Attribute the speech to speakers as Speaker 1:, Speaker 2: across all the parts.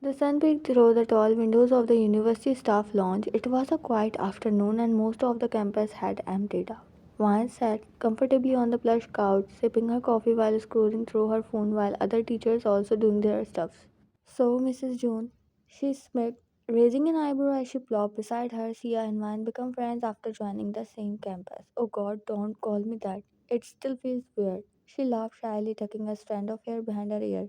Speaker 1: The sun peeked through the tall windows of the university staff lounge. It was a quiet afternoon and most of the campus had emptied out. Vance sat comfortably on the plush couch, sipping her coffee while scrolling through her phone while other teachers also doing their stuff. So, Mrs. June, she smirked, raising an eyebrow as she plopped beside her. Sia and Vine become friends after joining the same campus. Oh god, don't call me that. It still feels weird. She laughed shyly, tucking a strand of hair behind her ear.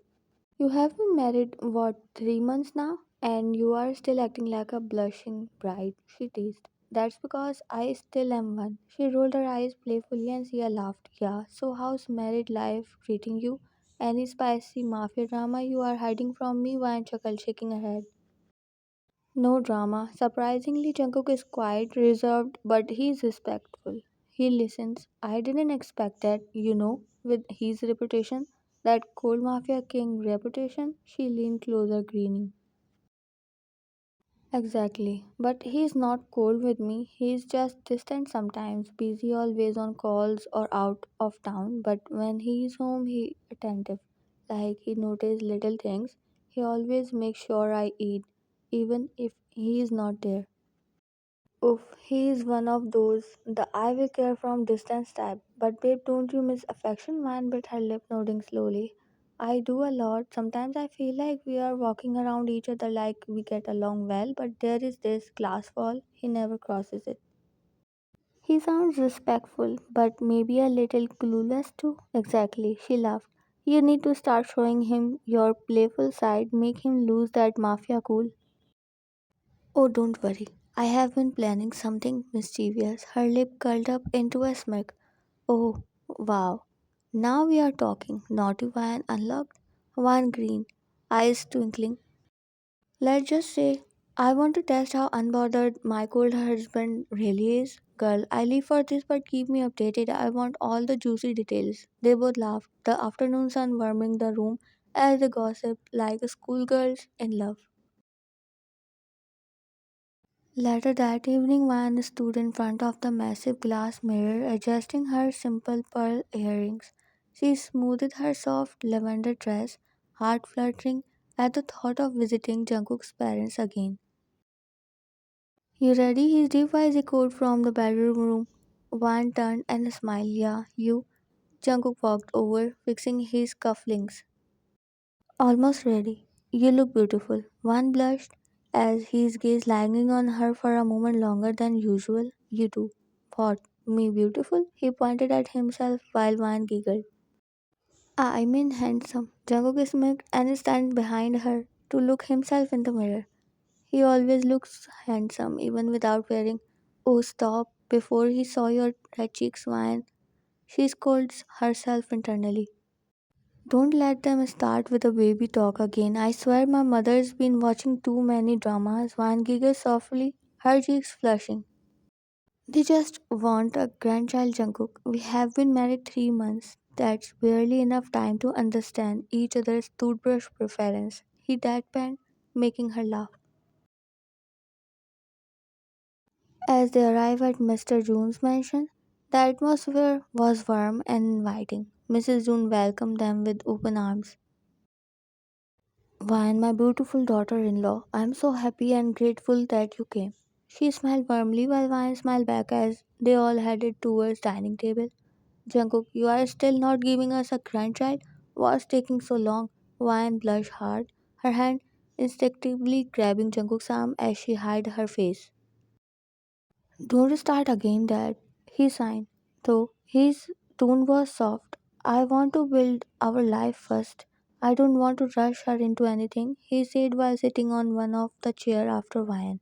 Speaker 1: You have been married, what, 3 months now? And you are still acting like a blushing bride, she teased. That's because I still am one. She rolled her eyes playfully and Sia laughed. Yeah, so how's married life treating you? Any spicy mafia drama you are hiding from me? Vine chuckled, shaking her head. No drama. Surprisingly, Jungkook is quite reserved, but he's respectful. He listens. I didn't expect that, with his reputation, that cold mafia king reputation. She leaned closer, grinning. Exactly. But he's not cold with me. He's just distant sometimes, busy always on calls or out of town. But when he's home, he attentive. Like he notices little things. He always makes sure I eat, even if he is not there. Oof, he is one of those, the I will care from distance type. But babe, don't you miss affection? Man bit her lip, nodding slowly. I do a lot. Sometimes I feel like we are walking around each other like we get along well, but there is this glass wall. He never crosses it. He sounds respectful, but maybe a little clueless too. Exactly, she laughed. You need to start showing him your playful side, make him lose that mafia cool. Oh, don't worry. I have been planning something mischievous. Her lip curled up into a smirk. Oh, wow. Now we are talking. Naughty Van unlocked. Van green. Eyes twinkling. Let's just say, I want to test how unbothered my cold husband really is. Girl, I live for this, but keep me updated. I want all the juicy details. They both laughed, the afternoon sun warming the room as they gossiped like schoolgirls in love. Later that evening, Van stood in front of the massive glass mirror, adjusting her simple pearl earrings. She smoothed her soft lavender dress, heart fluttering at the thought of visiting Jungkook's parents again. You ready? His deep voice echoed from the bedroom room. Van turned and smiled. Yeah, you. Jungkook walked over, fixing his cufflinks. Almost ready. You look beautiful. One blushed as his gaze lagging on her for a moment longer than usual. You do. What? Me beautiful? He pointed at himself while Van giggled. I mean handsome. Jungkook smirked and stand behind her to look himself in the mirror. He always looks handsome even without wearing. Oh, stop. Before he saw your red cheeks, Van. She scolds herself internally. Don't let them start with the baby talk again. I swear my mother's been watching too many dramas. Van giggles softly, her cheeks flushing. They just want a grandchild, Jungkook. We have been married 3 months. That's barely enough time to understand each other's toothbrush preference. He deadpanned, making her laugh. As they arrived at Mr. June's mansion, the atmosphere was warm and inviting. Mrs. June welcomed them with open arms. Why, my beautiful daughter in law, I am so happy and grateful that you came. She smiled warmly while Vine smiled back as they all headed towards dining table. Jungkook, you are still not giving us a grandchild? What's taking so long? Vine blushed hard, her hand instinctively grabbing Jungkook's arm as she hid her face. Don't start again, Dad, he sighed, though his tone was soft. I want to build our life first. I don't want to rush her into anything, he said while sitting on one of the chair after Ryan.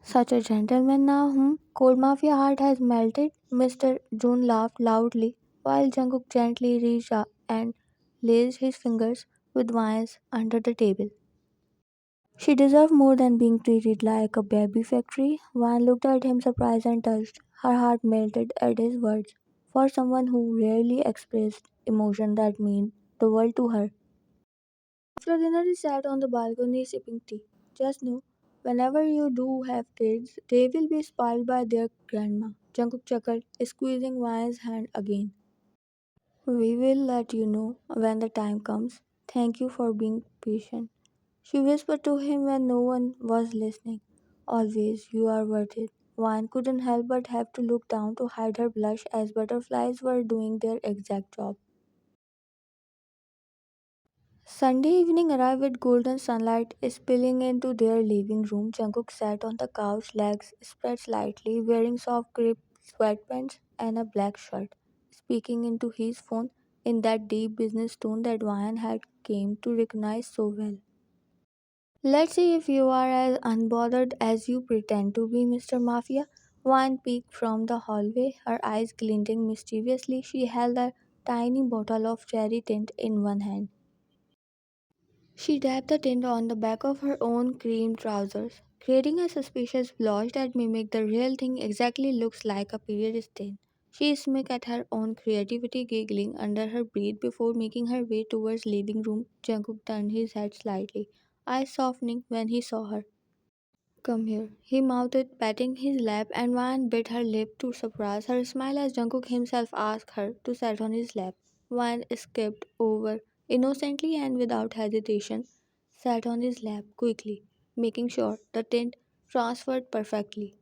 Speaker 1: Such a gentleman now, Cold Mafia heart has melted. Mr. June laughed loudly while Jungkook gently reached up and placed his fingers with wires under the table. She deserved more than being treated like a baby factory. Van looked at him surprised and touched. Her heart melted at his words. For someone who rarely expressed emotion that meant the world to her. After dinner, they sat on the balcony sipping tea. Just know, whenever you do have kids, they will be spoiled by their grandma. Jungkook chuckled, squeezing Van's hand again. We will let you know when the time comes. Thank you for being patient. She whispered to him when no one was listening. Always, you are worth it. Wan couldn't help but have to look down to hide her blush as butterflies were doing their exact job. Sunday evening arrived with golden sunlight spilling into their living room. Jungkook sat on the couch, legs spread slightly, wearing soft grip sweatpants and a black shirt, speaking into his phone in that deep business tone that Ryan had came to recognize so well. Let's see if you are as unbothered as you pretend to be, Mr. Mafia. Ryan peeked from the hallway, her eyes glinting mischievously. She held a tiny bottle of cherry tint in one hand. She dabbed the tint on the back of her own cream trousers, creating a suspicious blush that mimicked the real thing exactly looks like a period stain. She smirked at her own creativity, giggling under her breath before making her way towards living room. Jungkook turned his head slightly, eyes softening when he saw her. Come here, he mouthed, patting his lap, and Van bit her lip to suppress her smile as Jungkook himself asked her to sit on his lap. Van skipped over innocently and without hesitation, sat on his lap quickly, making sure the tint transferred perfectly.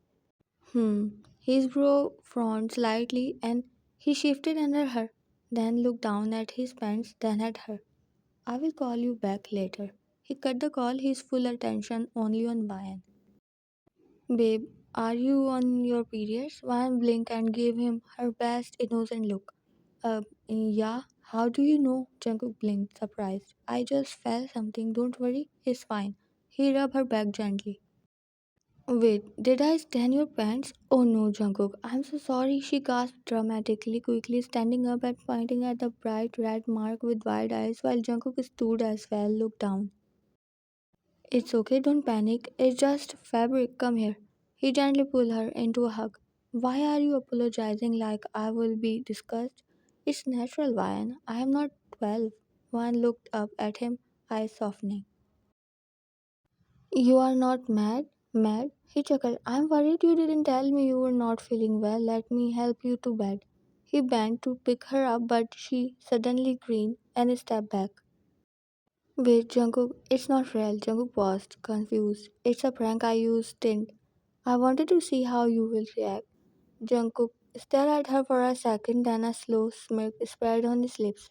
Speaker 1: His brow frowned slightly and he shifted under her, then looked down at his pants, then at her. I will call you back later. He cut the call, his full attention only on Van. Babe, are you on your periods? Van blinked and gave him her best innocent look. Yeah, how do you know? Jungkook blinked, surprised. I just felt something, don't worry, it's fine. He rubbed her back gently. Wait, did I stain your pants? Oh no, Jungkook, I'm so sorry, she gasped dramatically, quickly standing up and pointing at the bright red mark with wide eyes while Jungkook stood as well, looked down. It's okay, don't panic. It's just fabric. Come here. He gently pulled her into a hug. Why are you apologizing like I will be disgusted? It's natural, Ryan. I am not 12. Ryan looked up at him, eyes softening. You are not mad? Mad? He chuckled. I'm worried you didn't tell me you were not feeling well. Let me help you to bed. He bent to pick her up, but she suddenly grinned and stepped back. Wait, Jungkook, it's not real. Jungkook paused, confused. It's a prank I used tint. I wanted to see how you will react. Jungkook stared at her for a second, then a slow smirk spread on his lips.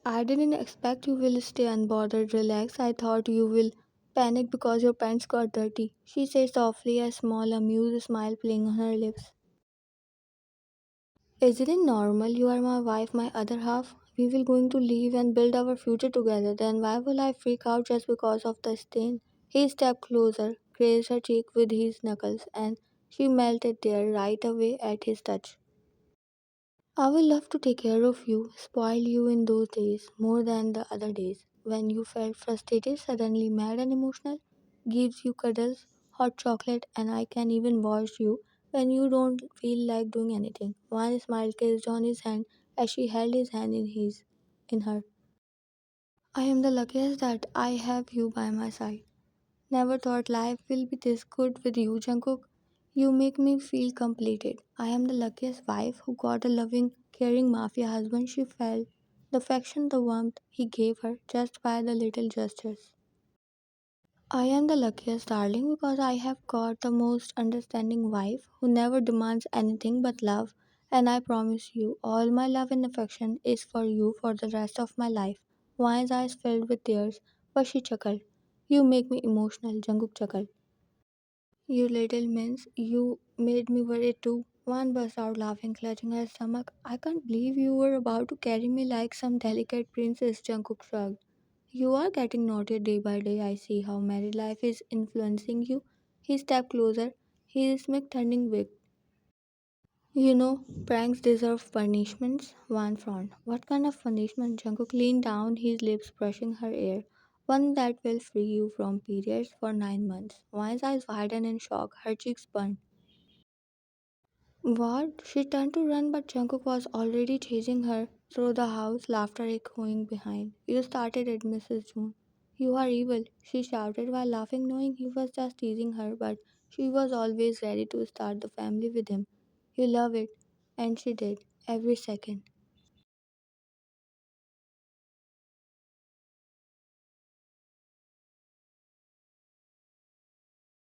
Speaker 1: I didn't expect you will stay unbothered, relax. I thought you will panic because your pants got dirty. She said softly, a small amused smile playing on her lips. Isn't it normal? You are my wife, my other half. We will going to live and build our future together. Then why will I freak out just because of the stain? He stepped closer, grazed her cheek with his knuckles, and she melted there right away at his touch. I will love to take care of you, spoil you in those days more than the other days when you felt frustrated, suddenly mad and emotional. Gives you cuddles, hot chocolate, and I can even wash you when you don't feel like doing anything. One smile kissed on his hand as she held his hand in her. I am the luckiest that I have you by my side. Never thought life will be this good with you, Jungkook. You make me feel completed. I am the luckiest wife who got a loving, caring mafia husband. She felt the affection, the warmth he gave her just by the little gestures. I am the luckiest darling because I have got the most understanding wife who never demands anything but love, and I promise you all my love and affection is for you for the rest of my life. Why's eyes filled with tears, but she chuckled. You make me emotional, Jungkook chuckled. You little minx, you made me worry too. One burst out laughing, clutching her stomach. I can't believe you were about to carry me like some delicate princess, Jungkook shrugged. You are getting naughtier day by day. I see how married life is influencing you. He stepped closer, his smirk turning big. You know, pranks deserve punishments. One frowned. What kind of punishment? Jungkook leaned down, his lips brushing her ear. One that will free you from periods for 9 months. Wine's eyes widened in shock, her cheeks burned. What? She turned to run, but Jungkook was already chasing her through the house, laughter echoing behind. You started it, Mrs. June. You are evil, she shouted while laughing, knowing he was just teasing her, but she was always ready to start the family with him. You love it. And she did, every second.